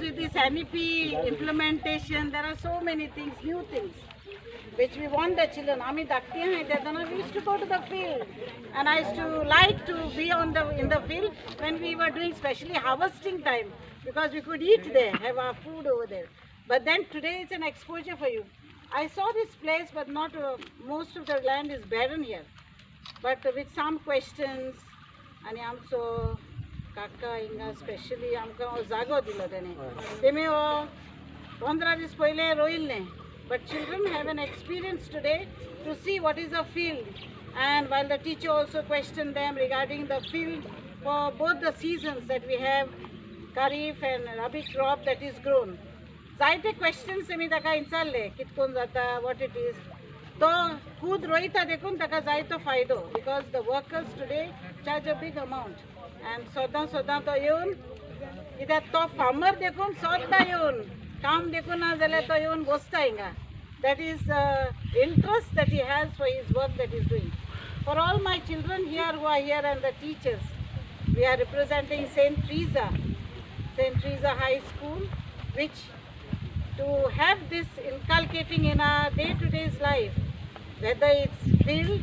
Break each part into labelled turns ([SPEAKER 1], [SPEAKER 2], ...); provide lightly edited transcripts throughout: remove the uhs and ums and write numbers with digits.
[SPEAKER 1] with this NEP implementation, there are so many things, new things, which we want the children. We used to go to the field, and I used to like to be in the field when we were doing especially harvesting time, because we could eat there, have our food over there. But then today it's an exposure for you. I saw this place, but not most of the land is barren here. But with some questions, and आमचो काका हिंगा specially आमकां जागो दिलो तेणे तेमी 15 दीस पयले रोयिल्लें. But children have an experience today to see what is a field, and while the teacher also questioned them regarding the field for both the seasons that we have, Kharif and Rabi crop that is grown. जायते questions तेमी ताका विचारले कितकोन जाता, what it is. तो खुद रोयता देखून ताका जायतो फायदो, because the workers today charge a big amount. And सोदां तो येवन कित्याक तो फार्मर देखून सोदां येवन काम देखून ना जाल्यार तो येवन बसता हिंगा. That is interest that he has for his work that he is doing. For all my children here who are here and the teachers, we are representing St. Teresa High School, which to have this inculcating in our day-to-day life, whether it's field,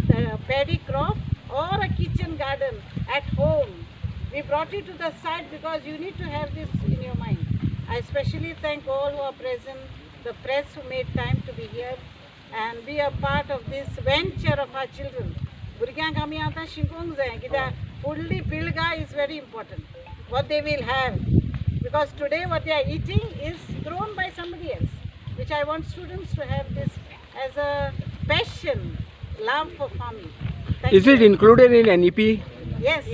[SPEAKER 1] paddy crop, or a kitchen garden at home. We brought you to the side because you need to have this in your mind. I especially thank all who are present, the press who made time to be here and be a part of this venture of our children. Burgyank आमी आतां शिकोवंक जाय कित्याक फुडली पिळगा is very important. What they will have, because today what they are eating is grown by somebody else, which I want students to have this as a passion, love for farming.
[SPEAKER 2] Is it included in NEP?
[SPEAKER 1] Yes.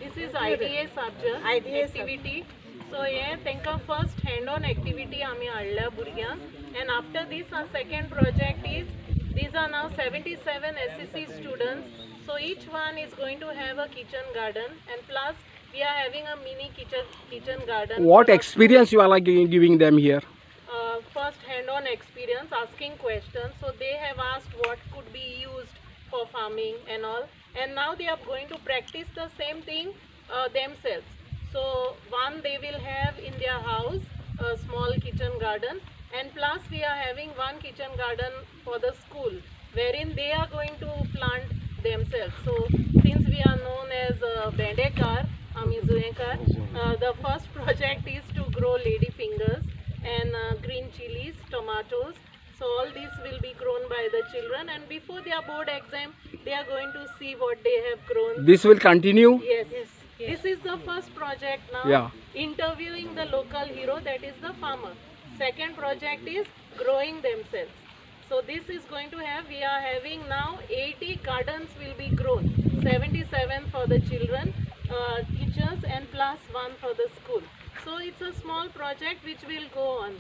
[SPEAKER 3] This is IDA subject activity. So yeah, तांकां first hand-on activity आमी हाडल्या भुरग्यांक, and after this our second project is, these are now 77 SCC students. So each one is going to have a kitchen garden, and plus we are having a mini kitchen garden.
[SPEAKER 2] What experience you are like giving them here?
[SPEAKER 3] First hand-on experience, asking questions. So they have asked what could be used for farming and all, and now they are going to practice the same thing themselves. So one, they will have in their house a small kitchen garden, and plus we are having one kitchen garden for the school wherein they are going to plant themselves. So since we are known as Bendekar, the first project is to grow lady fingers and green chilies, tomatoes. So all these will be grown by the children, and before their board exam they are going to see what they have grown.
[SPEAKER 2] This will continue?
[SPEAKER 3] Yes. This is the first project now.
[SPEAKER 2] Yeah.
[SPEAKER 3] Interviewing the local hero, that is the farmer. Second project is growing themselves. So this is going to have, we are having now 80 gardens will be grown. 77 for the children, teachers, and plus one for the school. So it's a small project which will go on.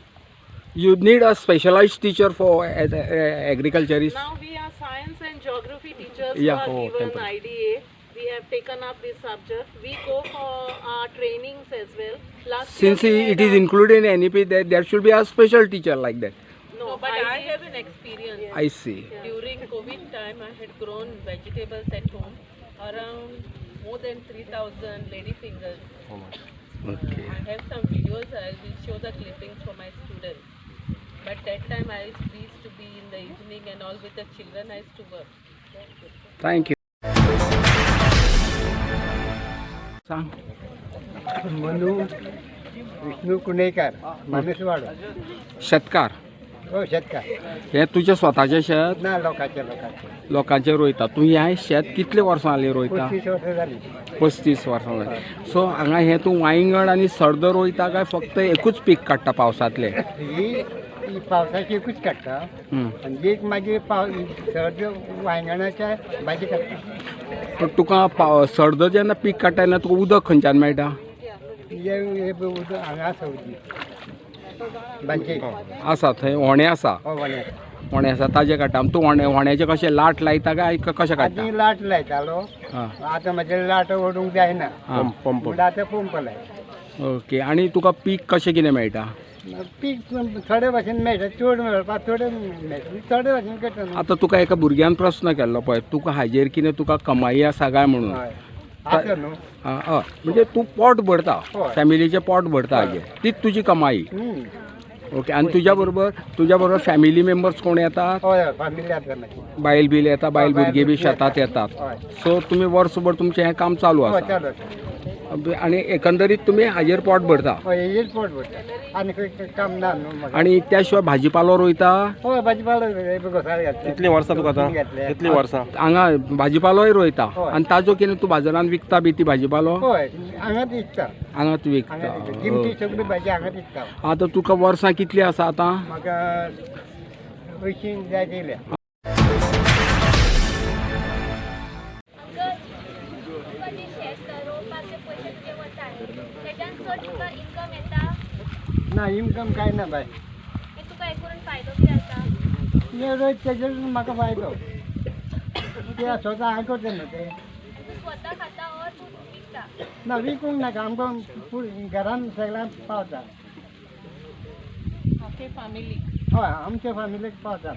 [SPEAKER 2] You need a specialized teacher for agriculturist?
[SPEAKER 3] Now we are science and geography teachers
[SPEAKER 2] Yeah.
[SPEAKER 3] who are given
[SPEAKER 2] temporary.
[SPEAKER 3] IDA. We have taken up this subject. We go for our trainings as well.
[SPEAKER 2] Since it is included in NEP, there should be a special teacher like that.
[SPEAKER 3] No, but I have an experience.
[SPEAKER 2] I see.
[SPEAKER 4] During COVID time, I had grown vegetables at home, around more than 3,000 lady fingers.
[SPEAKER 2] Okay.
[SPEAKER 4] I have some videos, I will show the clippings for my students. But that time I used to be in the evening and all with the children, I used to work.
[SPEAKER 2] Thank you.
[SPEAKER 5] Manu Vishnu कुणेकर मानसवाड
[SPEAKER 2] शेतकार
[SPEAKER 5] हो शेतकार
[SPEAKER 2] हे तुझे स्वताचे शेत
[SPEAKER 5] ना लोकांचे
[SPEAKER 2] लोकांचे रोयता. तू हे शेत कितले वर्सां जाली रोयता?
[SPEAKER 5] 35 वर्सां जाली.
[SPEAKER 2] 35 वर्सां जाली. सो हांगा हे तू वांयगण आनी सर्द रोयता काय फक्त एकूच पीक काडटा पावसांतले?
[SPEAKER 5] ही पावसाची एकूच काडटा आनी एक मागीर सर्द वांयगणाच्या भाजी काडटा.
[SPEAKER 2] पण तुका सर्द जेन्ना पीक काडटा तेन्ना तुका उदक खंयच्यान मेळटा?
[SPEAKER 5] हे उदक हांगा आसा उदीक बांचे
[SPEAKER 2] आसा थंय व्होणें आसा? व्होणें आसा ताजे काडटा. तूं व्होण्याचे कशें लाट लायता काय कशें काडटा?
[SPEAKER 5] आदी लाट लायतालो, आतां म्हाजे लाट ओडूंक जायना,
[SPEAKER 2] पंप.
[SPEAKER 5] आतां पंप लायता.
[SPEAKER 2] ओके. आनी तुका पीक कशें कितें मेळटा?
[SPEAKER 5] पीक थोडे भाशेन मेळटा, चड मेळपाक थोडे मेळटा, थोडे भाशेन करता.
[SPEAKER 2] आतां तुका एका भुरग्यान प्रश्न केल्लो पळय, तुका हाजेर कितें तुका कमाई आसा काय म्हणून?
[SPEAKER 5] असं न्हू
[SPEAKER 2] म्हणजे तू पोट भरता
[SPEAKER 5] होय.
[SPEAKER 2] फॅमिलीचे पोट भरता हाजे तीच तुजी कमाई. ओके. आणि तुझ्या बरोबर फॅमिली मेंबर्स कोण येतात?
[SPEAKER 5] हय फॅमिली आसा मागीर.
[SPEAKER 2] बायल बील येता, बायल
[SPEAKER 5] बायल
[SPEAKER 2] भुरगे बी
[SPEAKER 5] भुरगीं
[SPEAKER 2] शेतात येतात.
[SPEAKER 5] हय.
[SPEAKER 2] सो तुम्ही वर्सभर तुमचें हें काम चालू
[SPEAKER 5] हय
[SPEAKER 2] आसा
[SPEAKER 5] चालू आसा.
[SPEAKER 2] आणि एकंदरीत तुम्ही हाजेर पोट भरता.
[SPEAKER 5] हय हेजेर पोट भरता आनी खंय काम ना न्हू म्हाका.
[SPEAKER 2] आणि त्याशिवाय भाजीपालो रोयता.
[SPEAKER 5] हय भाजीपालो घोसाळे घातले.
[SPEAKER 6] कितलीं वर्सां तुका आतां?
[SPEAKER 5] घातले.
[SPEAKER 6] कितलीं वर्सां?
[SPEAKER 2] हांगा भाजीपालोय रोयता.
[SPEAKER 5] हय.
[SPEAKER 2] आणि ताजो कितें तूं बाजारान विकता बी ती भाजीपालो?
[SPEAKER 5] हय हांगाच विकता.
[SPEAKER 2] हांगाच विकता.
[SPEAKER 5] हांगा विकता. किमती सगळी भाजी हांगाच विकता.
[SPEAKER 2] आता तुका वर्सां कितली आसा आतां?
[SPEAKER 5] म्हाका 80 जाय दिल्या. ना इन्कम काय ना बाय. हे रोज तेजेर म्हाका फायदो. ते स्वता हांव करता न्हू ते. ना विकूंक नाका आमकां घरान सगळ्यांक पावता.
[SPEAKER 3] Okay family.
[SPEAKER 5] हय आमच्या फॅमिलीक पावता.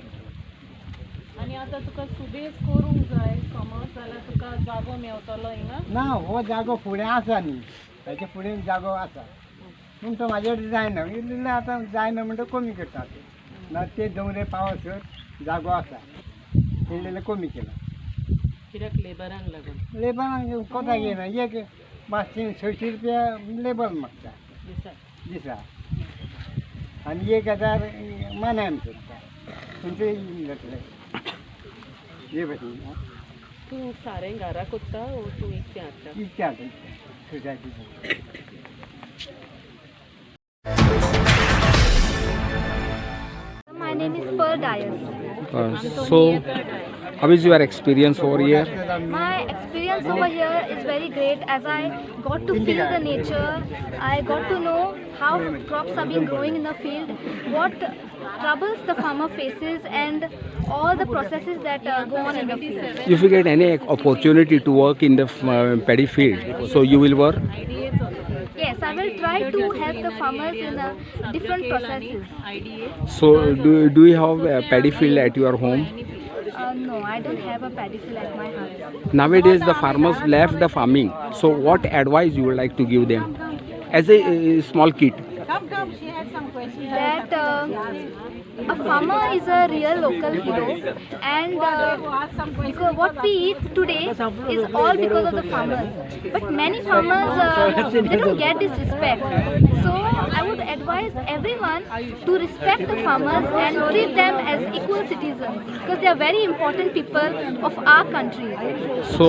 [SPEAKER 3] आणि आता तुका सुबेज करूंक जाय समज जाल्यार तुका जागो मेवतलो हिंगा?
[SPEAKER 5] ना हो जागो फुडें आसा न्ही हेच्या फुडें जागो आसा पूण तो म्हाजे कडेन जायना इल्लें आतां जायना म्हणटा कमी करता ना ते दोंगरे पावसर जागो आसा इल्लें कमी केला.
[SPEAKER 3] कित्याक लेबरांक लागून?
[SPEAKER 5] लेबरांक कोता घेयना एक 500-600 रुपया लेबर मागता दिसा आनी 1000 मानायन करता. तुमचे जातले हे भशेन
[SPEAKER 3] तूं सारें घरा कोत्ता ओ तूं इकतें हाडटा?
[SPEAKER 5] इतकें हाडटा society.
[SPEAKER 7] My name is Pearl Dias.
[SPEAKER 2] So how is your experience over here?
[SPEAKER 7] My experience over here is very great as I got to feel the nature. I got to know how crops are being growing in the field, what troubles the farmer faces, and all the processes that go on in the field.
[SPEAKER 2] If you get any opportunity to work in the paddy field, so you will work?
[SPEAKER 7] Yes, I will try to help the farmers in different processes.
[SPEAKER 2] So do you have a paddy field at your home?
[SPEAKER 7] No, I don't have a paddy field at my house.
[SPEAKER 2] Nowadays the farmers left the farming. So what advice you would like to give them as a small kid?
[SPEAKER 1] Come, she had some questions.
[SPEAKER 7] That a farmer is a real local hero, and because what we eat today is all because of the farmers. But many farmers they don't get this respect. So I would advise everyone to respect the farmers and treat them as equal citizens because they are very important people of our country.
[SPEAKER 2] So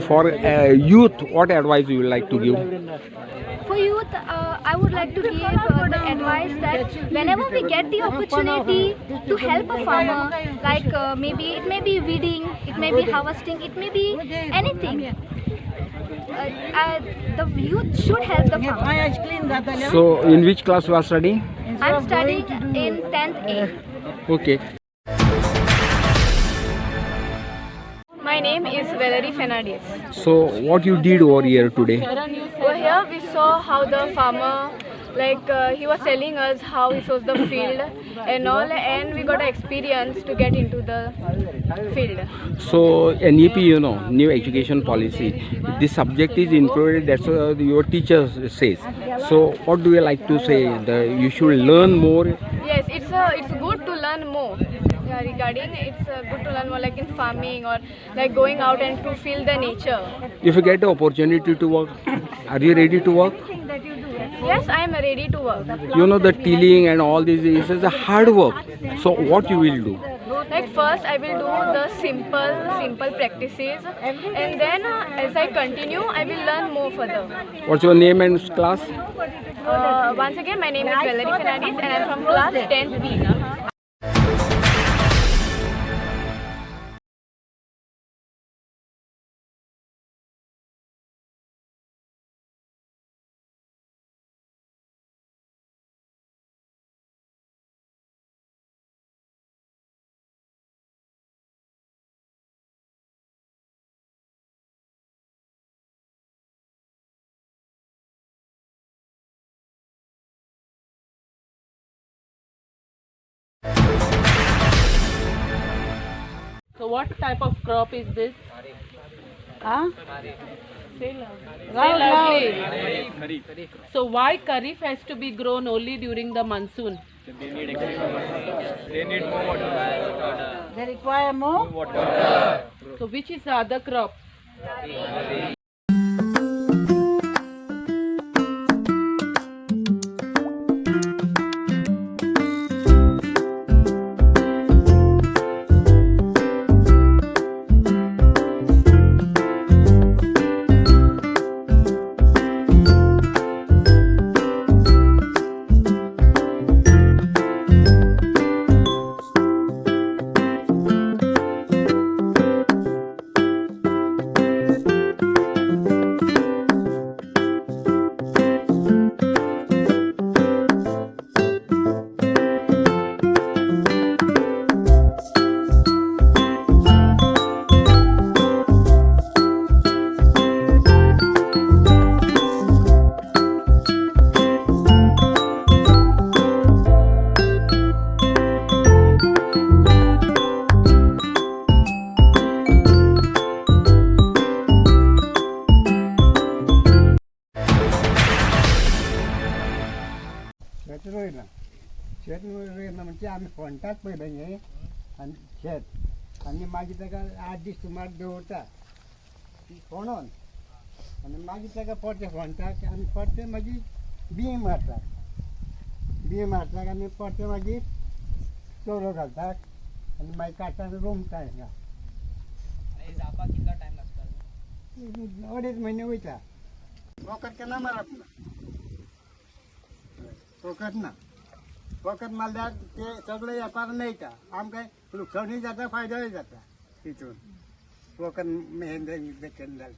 [SPEAKER 2] for youth, what advice you would like to give?
[SPEAKER 7] For youth, I would like to give the advice that whenever we get the opportunity to help a farmer, like maybe it may be weeding, it may be harvesting, it may be anything. The youth should help the farmer.
[SPEAKER 2] So in which class you are studying?
[SPEAKER 7] I'm studying in 10th A.
[SPEAKER 2] Okay.
[SPEAKER 7] My name is Valerie Fernandez.
[SPEAKER 2] So what you did over here today?
[SPEAKER 7] Over here we saw how the farmer, he was telling us how he sows the field and all, and we got experience to get into the field.
[SPEAKER 2] So NEP, new education policy, this subject is included, that's what your teacher says. So what do you like to say? You should learn more?
[SPEAKER 7] Yes, it's good to learn more. Yeah, regarding it's good to learn more like in farming or like going out and to feel the nature.
[SPEAKER 2] If you get the opportunity to work, are you ready to work?
[SPEAKER 7] Yes, I am ready to work.
[SPEAKER 2] The tilling and all this is a hard work. So what you will do?
[SPEAKER 7] Like first I will do the simple practices, and then as I continue I will learn more further.
[SPEAKER 2] What's your name and class?
[SPEAKER 7] Once again, my name is Valerie Fernandez and I am from class 10th B.
[SPEAKER 3] So what type of crop is this?
[SPEAKER 1] Huh?
[SPEAKER 4] Say loudly. So why kharif has to be grown only during the monsoon?
[SPEAKER 1] They require more.
[SPEAKER 4] So which is the other crop?
[SPEAKER 5] शेत रोयना शेत रोयना म्हणजे आम्ही फोंटात पयलें हें आनी शेत आनी मागीर ताका 8 दीस सुमार दवरता फोंडोन आनी मागीर ताका परते फोंडटाक आनी परते मागीर बीं मारतात आनी परते मागीर चोरो घालतात आनी मागीर काडटा आनी रोमता हिंगा अडेच म्हयने वयता वखद केन्ना मारप ना वखद ना वखद मारल्यार ते सगळे वेपार मेळटा आमकां लुकसाणूय जाता फायदोय जाता तितून वखद केन्ना जालें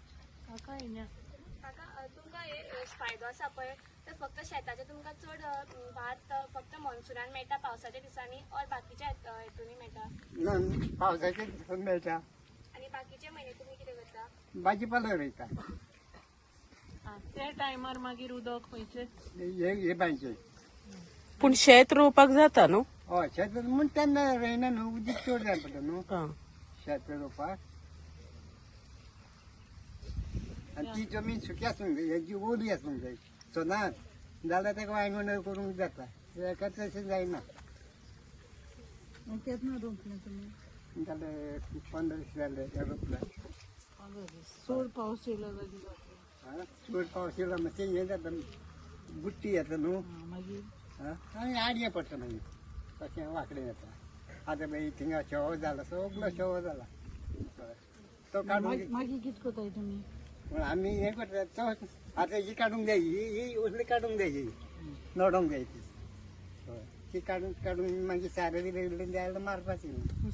[SPEAKER 6] काका तुमकां फायदो आसा पळय तर फक्त शेताचे तुमकां चड भात फक्त मॉन्सुनान मेळटा पावसाच्या दिसांनी और बाकीच्या हेतूनी मेळटा
[SPEAKER 5] ना पावसाचे दिसून मेळटा
[SPEAKER 6] आनी बाकीचे म्हयने तुमी कितें करता
[SPEAKER 5] भाजीपालो रोयता
[SPEAKER 4] त्या टायमार मागीर उदक खंयचे
[SPEAKER 5] हे बांयचे
[SPEAKER 4] पूण शेत रोवपाक जाता न्हू
[SPEAKER 5] हय शेत म्हण तेन्ना रोयना न्हू उदीक चड जाय पडटा न्हू शेत रोवपाक आनी ती जमीन सुकी आसूंक जाय हेजी ओली आसूंक जाय सोनात जाल्यार ताका वांयगण करूंक जाता हेका तशें जायना
[SPEAKER 1] केन्ना रोंपलें तुमी
[SPEAKER 5] जाल्यार 15 दीस जाले रोपल्या
[SPEAKER 1] चड पावस येयलो जाल्यार
[SPEAKER 5] चड पावस येयलो मातशें हें जाता बुट्टी येता न्हू
[SPEAKER 1] मागीर
[SPEAKER 5] आनी आडये पडटा मागीर तशें वांकडें जाता आतां मागीर थिंगा शोव जाला सगलो शोव जाला तो काडून
[SPEAKER 1] मागीर कितें कोताय तुमी
[SPEAKER 5] म्हण आमी हें करता तो आतां ही काडूंक जाय ही असली काडूंक जाय ही नडोंक जाय ती हय ती काडून मागीर सारें कितें जाय जाल्यार मारपाची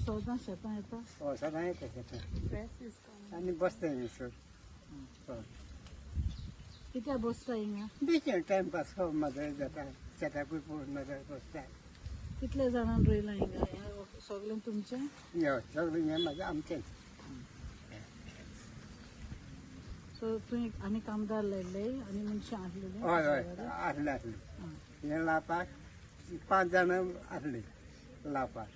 [SPEAKER 1] सदां शेतां येता
[SPEAKER 5] हय सदां येता शेतां आनी बसता हिंगा सर हय
[SPEAKER 1] कित्याक बसता हिंगा
[SPEAKER 5] बेश्टें टायमपास मजा जाता शेताकूय पळोवन मजा बसता
[SPEAKER 1] कितले जाणां रोयलां हिंगा हें सगळें तुमचें
[SPEAKER 5] हय सगळें हें म्हाजें आमचेंच
[SPEAKER 1] सो तुवें आनी कामदार लायले आनी मनशां आसलेलीं
[SPEAKER 5] हय हय आसलें हें लावपाक 5 जाणां आसलीं लावपाक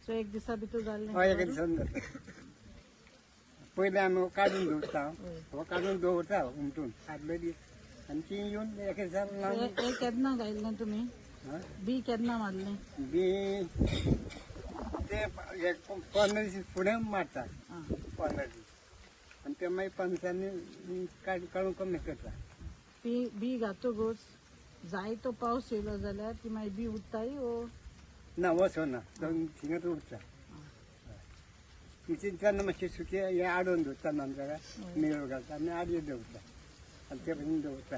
[SPEAKER 1] सो एक दिसा भितर जाल्लें
[SPEAKER 5] हय एका दिसान जाता पयलीं आमी काडून दवरता हो काडून दवरता उमटून आदले दीस आनी ती येवन एका दिसान लावन
[SPEAKER 1] हें केन्ना घायल्लें तुमी बी केन्ना मारलें
[SPEAKER 5] बी ते 15 दीस फुडें मारता 15 दीस आनी ते मागीर 15 दिसांनी काडून कमी करता
[SPEAKER 1] बी घातोगूच जाय तो पावस येयलो जाल्यार ती मागीर बी उरताय ओ
[SPEAKER 5] ना वचना थिंगाच उरता तेन्ना मातशें सुकें हें आडोवन दवरता आमकां निवळ घालता आनी आडये दवरता आनी ते भशेन दवरता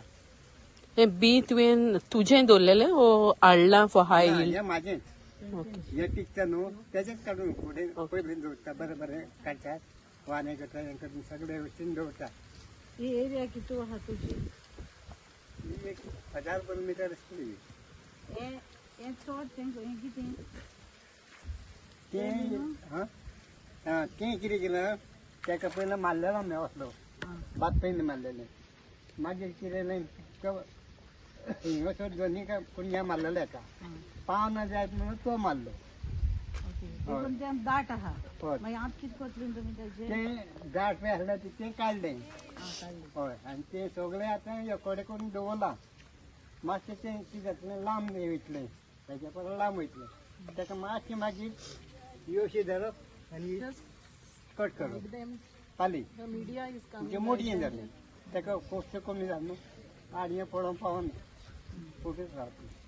[SPEAKER 4] हे बी तुवें तुजें दवरलेलें ओ हाडलां फॉर हाय
[SPEAKER 5] हें म्हाजेंच हें पिकता न्हू तेजेंच काडून फुडें पयलीं दवरता बरें बरें काडटात वाने करता हें करून सगळें वेवस्थीत दवरता
[SPEAKER 1] ही एरिया कितू आहा तुजी
[SPEAKER 5] एक 1000 किलोमिटर आसतली
[SPEAKER 1] हें चड हें कितें
[SPEAKER 5] तें तें कितें केलें तेका पयलीं मारलेलो आमी वसलो भात पयलीं मारलेलें मागीर कितें जालें हिंगासर दोनी कुणग्या मारलेलो हेका पाव ना जायत म्हणून तो मारलो हय.
[SPEAKER 1] पण ते दाट आहा
[SPEAKER 5] हय.
[SPEAKER 1] मागीर आतां कितें करतलें तुमी तेजें
[SPEAKER 5] ते गाठ बी आसलें तें काडलें हय आनी ते सगळें आतां एकोडे करून दवरला मातशें तें कितें जातलें लांब वयतलें तेच्या परस लांब वयतलें ताका मातशें मागीर योशी धरप आनी कट करप फाली
[SPEAKER 1] मिडिया इज
[SPEAKER 5] म्हणजे मोडीं जालें ताका कोश्ट कमी जालें न्हू आडयें पडोवंक पावना फुडें रावतलें